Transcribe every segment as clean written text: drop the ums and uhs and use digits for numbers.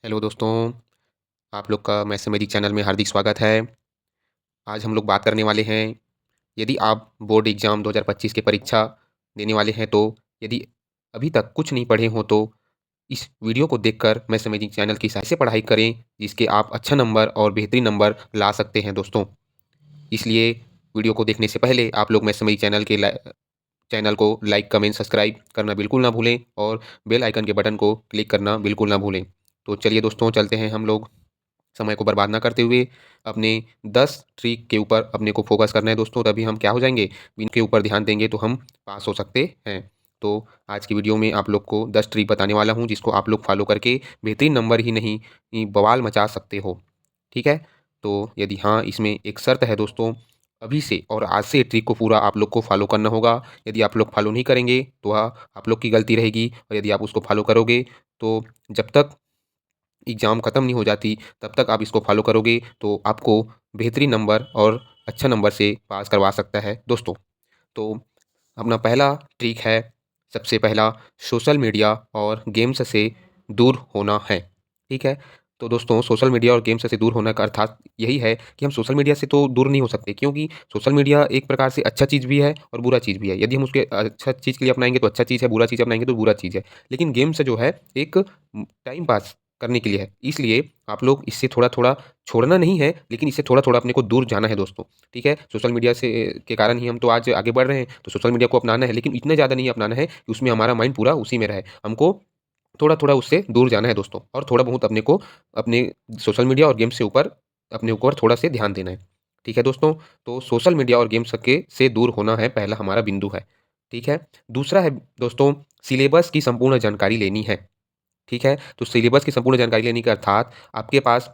Hello दोस्तों, आप लोग का मैथमेटिक्स चैनल में हार्दिक स्वागत है। आज हम लोग बात करने वाले हैं, यदि आप बोर्ड एग्ज़ाम 2025 की परीक्षा देने वाले हैं, तो यदि अभी तक कुछ नहीं पढ़े हों, तो इस वीडियो को देखकर मैथमेटिक्स चैनल की सहायता से पढ़ाई करें, जिसके आप अच्छा नंबर और बेहतरीन नंबर ला सकते हैं दोस्तों। इसलिए वीडियो को देखने से पहले आप लोग मैथमेटिक्स चैनल को लाइक, कमेंट, सब्सक्राइब करना बिल्कुल ना भूलें और बेल आइकन के बटन को क्लिक करना बिल्कुल ना भूलें। तो चलिए दोस्तों, चलते हैं हम लोग। समय को बर्बाद ना करते हुए अपने 10 ट्रिक के ऊपर अपने को फोकस करना है दोस्तों, तभी हम क्या हो जाएँगे, इनके ऊपर ध्यान देंगे तो हम पास हो सकते हैं। तो आज की वीडियो में आप लोग को 10 ट्रिक बताने वाला हूँ, जिसको आप लोग फॉलो करके बेहतरीन नंबर ही नहीं, बवाल मचा सकते हो। ठीक है? तो यदि हाँ, इसमें एक शर्त है दोस्तों, अभी से और आज से ट्रिक को पूरा आप लोग को फॉलो करना होगा। यदि आप लोग फॉलो नहीं करेंगे, तो वह आप लोग की गलती रहेगी, और यदि आप उसको फॉलो करोगे, तो जब तक एग्ज़ाम खत्म नहीं हो जाती, तब तक आप इसको फ़ॉलो करोगे, तो आपको बेहतरीन नंबर और अच्छा नंबर से पास करवा सकता है दोस्तों। तो अपना पहला ट्रिक है, सबसे पहला, सोशल मीडिया और गेम्स से दूर होना है। ठीक है? तो दोस्तों, सोशल मीडिया और गेम्स से दूर होने का अर्थात यही है कि हम सोशल मीडिया से तो दूर नहीं हो सकते, क्योंकि सोशल मीडिया एक प्रकार से अच्छा चीज़ भी है और बुरा चीज़ भी है। यदि हम उसके अच्छा चीज़ के लिए अपनाएँगे तो अच्छा चीज़ है, बुरा चीज़ अपनाएँगे तो बुरा चीज़ है। लेकिन गेम्स जो है एक टाइम पास करने के लिए है। इसलिए आप लोग इससे थोड़ा-थोड़ा छोड़ना नहीं है, लेकिन इससे थोड़ा-थोड़ा अपने को दूर जाना है दोस्तों। ठीक है? सोशल मीडिया से के कारण ही हम तो आज आगे बढ़ रहे हैं, तो सोशल मीडिया को अपनाना है, लेकिन इतना ज़्यादा नहीं अपनाना है कि उसमें हमारा माइंड पूरा उसी में रहे। हमको थोड़ा-थोड़ा उससे दूर जाना है दोस्तों, और थोड़ा बहुत अपने को अपने सोशल मीडिया और गेम्स से ऊपर अपने ऊपर थोड़ा से ध्यान देना है। ठीक है दोस्तों? तो सोशल मीडिया और गेम्स के से दूर होना है, पहला हमारा बिंदु है। ठीक है? दूसरा है दोस्तों, सिलेबस की संपूर्ण जानकारी लेनी है। ठीक है? तो सिलेबस की संपूर्ण जानकारी लेने का अर्थात आपके पास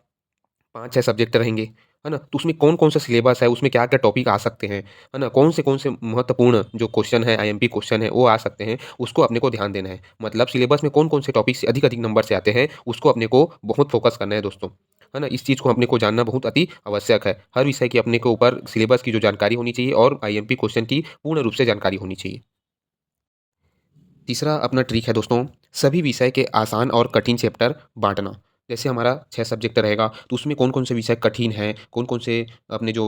5-6 सब्जेक्ट रहेंगे, है ना? तो उसमें कौन-कौन सा सिलेबस है, उसमें क्या-क्या टॉपिक आ सकते हैं, है ना? कौन से महत्वपूर्ण जो क्वेश्चन है, आईएमपी क्वेश्चन है, वो आ सकते हैं, उसको अपने को ध्यान देना है। मतलब सिलेबस में कौन-कौन से टॉपिक से अधिक-अधिक नंबर से आते हैं, उसको अपने को बहुत फ़ोकस करना है दोस्तों, है ना? इस चीज़ को अपने को जानना बहुत अति आवश्यक है। हर विषय की अपने के ऊपर सिलेबस की जो जानकारी होनी चाहिए और आईएमपी क्वेश्चन की पूर्ण रूप से जानकारी होनी चाहिए। तीसरा अपना ट्रिक है दोस्तों, सभी विषय के आसान और कठिन चैप्टर बाँटना। जैसे हमारा 6 सब्जेक्ट रहेगा, तो उसमें कौन-कौन से विषय कठिन हैं, कौन-कौन से अपने जो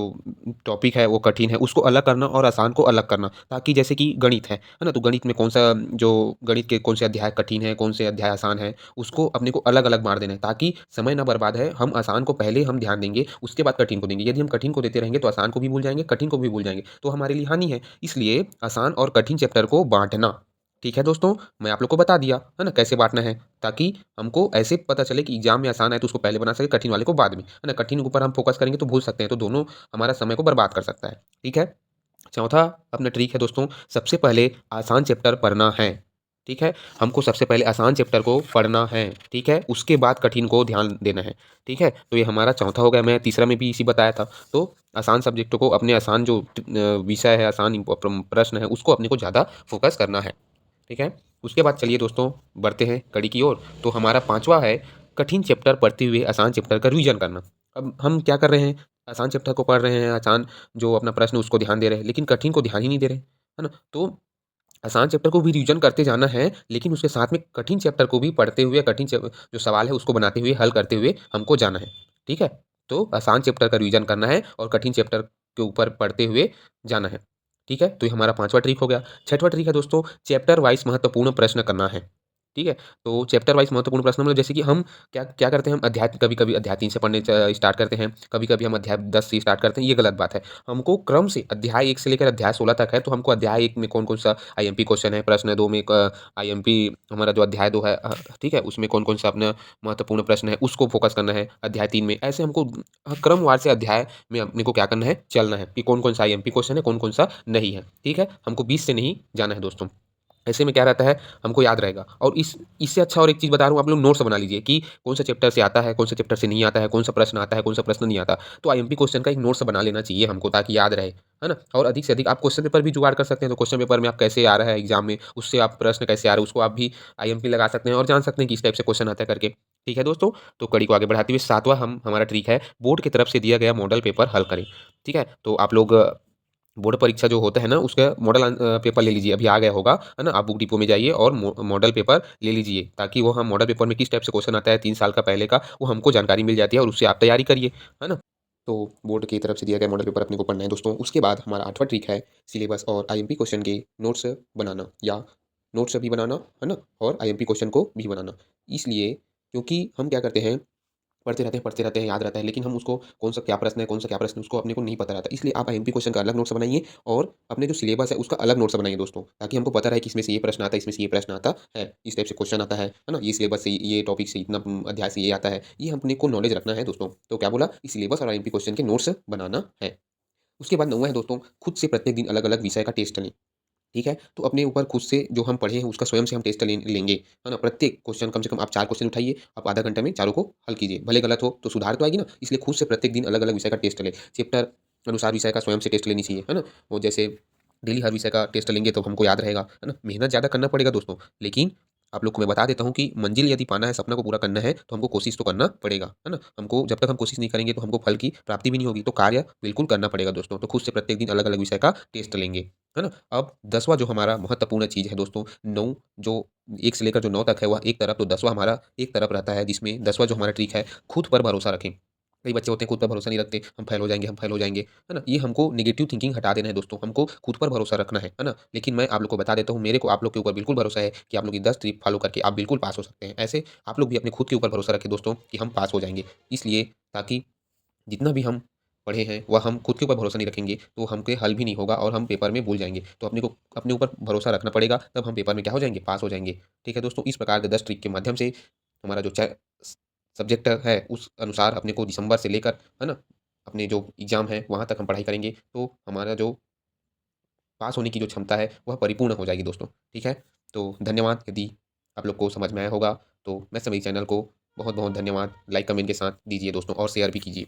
टॉपिक है वो कठिन है, उसको अलग करना और आसान को अलग करना। ताकि जैसे कि गणित है ना? तो गणित में कौन-सा जो गणित के कौन से अध्याय कठिन है, कौन से अध्याय आसान है, उसको अपने को अलग-अलग बाँट देना है, ताकि समय ना बर्बाद है। हम आसान को पहले हम ध्यान देंगे, उसके बाद कठिन को देंगे। यदि हम कठिन को देते रहेंगे, तो आसान को भी भूल जाएँगे, कठिन को भी भूल जाएँगे, तो हमारे लिए हानि है। इसलिए आसान और कठिन चैप्टर को बाँटना। ठीक है दोस्तों, मैं आप लोग को बता दिया, है ना, कैसे बाँटना है, ताकि हमको ऐसे पता चले कि एग्ज़ाम में आसान है तो उसको पहले बना सकें, कठिन वाले को बाद में, है ना? कठिन के ऊपर हम फ़ोकस करेंगे तो भूल सकते हैं, तो दोनों हमारा समय को बर्बाद कर सकता है, ठीक है? चौथा अपना ट्रिक है दोस्तों, सबसे पहले आसान चैप्टर पढ़ना है, ठीक है? हमको सबसे पहले आसान चैप्टर को पढ़ना है, ठीक है? उसके बाद कठिन को ध्यान देना है, ठीक है? तो ये हमारा चौथा हो गया, मैं तीसरा में भी इसी बताया था। तो आसान सब्जेक्ट को अपने आसान जो विषय है, आसान प्रश्न है, उसको अपने को ज़्यादा फ़ोकस करना है। ठीक है? उसके बाद चलिए दोस्तों, बढ़ते हैं कड़ी की ओर। तो हमारा 5वां है, कठिन चैप्टर पढ़ते हुए आसान चैप्टर का रिवीजन करना। अब हम क्या कर रहे हैं, आसान चैप्टर को पढ़ रहे हैं, आसान जो अपना प्रश्न उसको ध्यान दे रहे हैं, लेकिन कठिन को ध्यान ही नहीं दे रहे, है ना? तो आसान चैप्टर को भी रिवीजन करते जाना है, लेकिन उसके साथ में कठिन चैप्टर को भी पढ़ते हुए, कठिन जो सवाल है उसको बनाते हुए, हल करते हुए हमको जाना है। ठीक है? तो आसान चैप्टर का रिवीजन करना है और कठिन चैप्टर के ऊपर पढ़ते हुए जाना है। ठीक है? तो ये हमारा 5वां ट्रिक हो गया। 6वां ट्रिक है दोस्तों, चैप्टर वाइज़ महत्वपूर्ण प्रश्न करना है। ठीक है? तो चैप्टर वाइज़ महत्वपूर्ण प्रश्न मतलब जैसे कि हम क्या क्या करते हैं, हम अध्याय कभी-कभी अध्याय 3 से पढ़ने स्टार्ट करते हैं, कभी-कभी हम अध्याय 10 से स्टार्ट करते हैं, ये गलत बात है। हमको क्रम से अध्याय 1 से लेकर अध्याय 16 तक है, तो हमको अध्याय 1 में कौन-कौन सा आईएमपी क्वेश्चन है, प्रश्न 2 में आईएमपी हमारा जो अध्याय 2 है, ठीक है? उसमें कौन-कौन सा अपना महत्वपूर्ण प्रश्न है, उसको फ़ोकस करना है। अध्याय 3 में ऐसे हमको क्रमवार से अध्याय में अपने को क्या करना है, चलना है कि कौन-कौन सा आईएमपी क्वेश्चन है, कौन-कौन सा नहीं है। ठीक है? हमको बीच से नहीं जाना है दोस्तों। ऐसे में क्या रहता है, हमको याद रहेगा। और इससे अच्छा और एक चीज़ बता रहा हूँ, आप लोग नोट्स बना लीजिए कि कौन सा चैप्टर से आता है, कौन सा चैप्टर से नहीं आता है, कौन सा प्रश्न आता है, कौन सा प्रश्न नहीं आता। तो आईएमपी क्वेश्चन का एक नोट्स बना लेना चाहिए हमको, ताकि याद रहे, है ना? और अधिक से अधिक आप क्वेश्चन पेपर भी जुगाड़ कर सकते हैं, तो क्वेश्चन पेपर में आप कैसे आ रहा है एग्ज़ाम में, उससे आप प्रश्न कैसे आ रहे हैं, उसको आप भी आईएमपी लगा सकते हैं और जान सकते हैं कि इस टाइप से क्वेश्चन आता है करके। ठीक है दोस्तों? तो कड़ी को आगे बढ़ाते हुए 7वां हम हमारा ट्रिक है, बोर्ड की तरफ से दिया गया मॉडल पेपर हल करें। ठीक है? तो आप लोग बोर्ड परीक्षा जो होता है ना, उसका मॉडल पेपर ले लीजिए, अभी आ गया होगा, है ना? आप बुक डिपो में जाइए और मॉडल पेपर ले लीजिए, ताकि वो हम मॉडल पेपर में किस टाइप से क्वेश्चन आता है 3 साल का पहले का, वो हमको जानकारी मिल जाती है और उससे आप तैयारी करिए, है ना? तो बोर्ड की तरफ से दिया गया मॉडल पेपर अपने को पढ़ना है दोस्तों। उसके बाद हमारा 8वां ट्रिक है सिलेबस और आईएमपी क्वेश्चन के नोट्स बनाना, या नोट्स भी बनाना, है ना? और आईएमपी क्वेश्चन को भी बनाना। इसलिए क्योंकि हम क्या करते हैं, पढ़ते रहते हैं, याद रहता है, लेकिन हम उसको कौन सा क्या प्रश्न है, कौन सा क्या प्रश्न है, उसको अपने को नहीं पता रहता। इसलिए आप आईएमपी क्वेश्चन का अलग नोट्स बनाइए और अपने जो सिलेबस है उसका अलग नोट्स बनाइए दोस्तों, ताकि हमको पता रहे कि इसमें से ये प्रश्न आता है, इसमें से ये प्रश्न आता है, इस टाइप से क्वेश्चन आता है ना? ये सिलेबस से ये टॉपिक से इतना अध्याय से ये आता है, ये अपने को नॉलेज रखना है दोस्तों। तो क्या बोला, इस सिलेबस और आईएमपी क्वेश्चन के नोट्स बनाना है। उसके बाद 9वां है दोस्तों, खुद से प्रत्येक दिन अलग-अलग विषय का टेस्ट लें। ठीक है? तो अपने ऊपर खुद से जो हम पढ़े हैं उसका स्वयं से हम टेस्ट लेंगे, है ना? प्रत्येक क्वेश्चन कम से कम आप 4 क्वेश्चन उठाइए, आप आधा घंटे में चारों को हल कीजिए। भले गलत हो तो सुधार तो आएगी ना, इसलिए खुद से प्रत्येक दिन अलग-अलग विषय का टेस्ट लें। चैप्टर अनुसार विषय का स्वयं से टेस्ट लेनी चाहिए, है ना? वो जैसे डेली हर विषय का टेस्ट लेंगे तो हमको याद रहेगा, है ना? मेहनत ज़्यादा करना पड़ेगा दोस्तों, लेकिन आप लोग को मैं बता देता हूँ कि मंजिल यदि पाना है, सपना को पूरा करना है, तो हमको कोशिश तो करना पड़ेगा, है ना? हमको जब तक हम कोशिश नहीं करेंगे तो हमको फल की प्राप्ति भी नहीं होगी, तो कार्य बिल्कुल करना पड़ेगा दोस्तों। तो खुद से प्रत्येक दिन अलग-अलग विषय का टेस्ट लेंगे, है ना? अब 10वां जो हमारा महत्वपूर्ण चीज़ है दोस्तों, 9 जो 1 से लेकर जो 9 तक है वह एक तरफ, तो 10वां हमारा एक तरफ रहता है, जिसमें 10वां जो हमारा ट्रिक है, खुद पर भरोसा रखें। कई बच्चे होते हैं खुद पर भरोसा नहीं रखते, हम फेल हो जाएँगे, हम फेल हो जाएँगे, है ना? ये हमको नेगेटिव थिंकिंग हटा देना है दोस्तों, हमको खुद पर भरोसा रखना है ना? लेकिन मैं आप लोग को बता देता हूँ, मेरे को आप लोग के ऊपर बिल्कुल भरोसा है कि आप लोग ये 10 ट्रिक फॉलो करके आप बिल्कुल पास हो सकते हैं। ऐसे आप लोग भी अपने खुद के ऊपर भरोसा रखें दोस्तों कि हम पास हो जाएँगे। इसलिए ताकि जितना भी हम पढ़े हैं, वह हम खुद के ऊपर भरोसा नहीं रखेंगे, तो हमके हल भी नहीं होगा और हम पेपर में भूल जाएँगे। तो अपने को अपने ऊपर भरोसा रखना पड़ेगा, तब हम पेपर में क्या हो जाएँगे, पास हो जाएँगे। ठीक है दोस्तों? इस प्रकार के 10 ट्रिक के माध्यम से हमारा जो स सब्जेक्ट है, उस अनुसार अपने को दिसंबर से लेकर, है ना? अपने जो एग्ज़ाम है, वहाँ तक हम पढ़ाई करेंगे, तो हमारा जो पास होने की जो क्षमता है, वह परिपूर्ण हो जाएगी दोस्तों। ठीक है? तो धन्यवाद, यदि आप लोग को समझ में आया होगा, तो मैं सभी चैनल को बहुत-बहुत धन्यवाद। लाइक, कमेंट के साथ दीजिए दोस्तों और शेयर भी कीजिए।